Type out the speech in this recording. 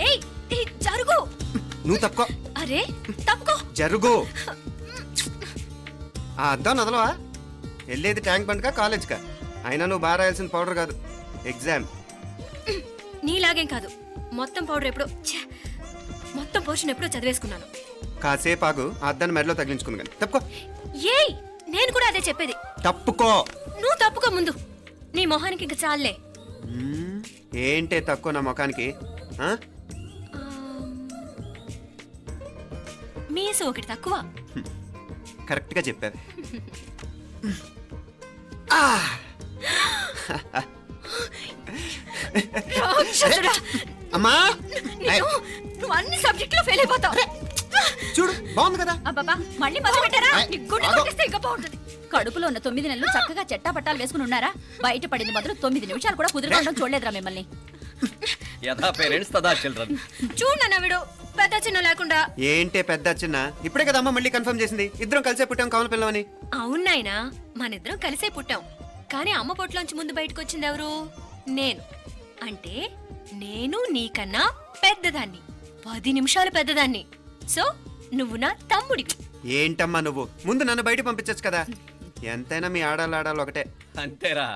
ఏయ్ ఏయ్, జరుగు. నువ్వు తప్పుకో. అరే తప్పుకో. జరుగు. ఆ అద్దం నదలవా? వెళ్ళేది ట్యాంక్ బండ్కా కాలేజ్కా? అయినా నువ్వు బాగా రాయాల్సిన పౌడర్ కాదు, ఎగ్జామ్. నీలాగేం కాదు, మొత్తం పౌడర్ ఎప్పుడో మొత్తం పోర్షన్ ఎప్పుడో చదివేసుకున్నాను. కాసేపు ఆగు, ఆ అద్దాన్ని మెడలో తగిలించుకుంది కానీ. తప్పుకో. ఏయ్ నేను కూడా అదే చెప్పేది. తప్పుకో. నువ్వు తప్పుకో ముందు. నీ మొహానికి ఇంక చాలే. ఏంటే తక్కువ నా ముఖానికి? మీసు ఒకటి తక్కువ. కరెక్ట్గా చెప్పారు. రాక్షసుడా. అమ్మా నువ్వు అన్ని సబ్జెక్టులో ఫెయిల్ అయిపోతావు. చూడు, బాగుంది కదా? అబ్బబ్బా, మళ్ళీ మొదలు పెట్టారా? నీ గుండె కొట్టేస్తే ఇంకా బాగుంటుంది. కడుపులో ఉన్న 9 నెలలు చక్కగా చెట్టా పట్టాలు వేసుకుని ఉన్నారా? బయట పడింది మొదలు 9 నిమిషాలు కూడా కుదురుకోవడం చూడలేదురా మిమ్మల్ని. యథా పేరెంట్స్ తదా చిల్డ్రన్. చూడు నవ్విడు, పెద్ద చిన్న లేకుండా. ఏంటే పెద్ద చిన్న? ఇప్పుడే కదా అమ్మ మళ్ళీ కన్ఫర్మ్ చేసింది, ఇద్దరం కలిసే పుట్టాం కమల పిల్లవని. అవునాయనా, మనిద్దరం కలిసే పుట్టాం. కానీ అమ్మ పొట్లోంచి ముందు బయటకు వచ్చింది ఎవరు? నేను. అంటే నేను నీకన్నా పెద్దదాన్ని, 10 నిమిషాలు పెద్దదాన్ని. సో నువ్వు నా తమ్ముడి. ఏంటమ్మా నువ్వు? ముందు నన్ను బయట పంపించచ్చు కదా. ఎంతైనా మీ ఆడాలి ఒకటే. అంతేరా.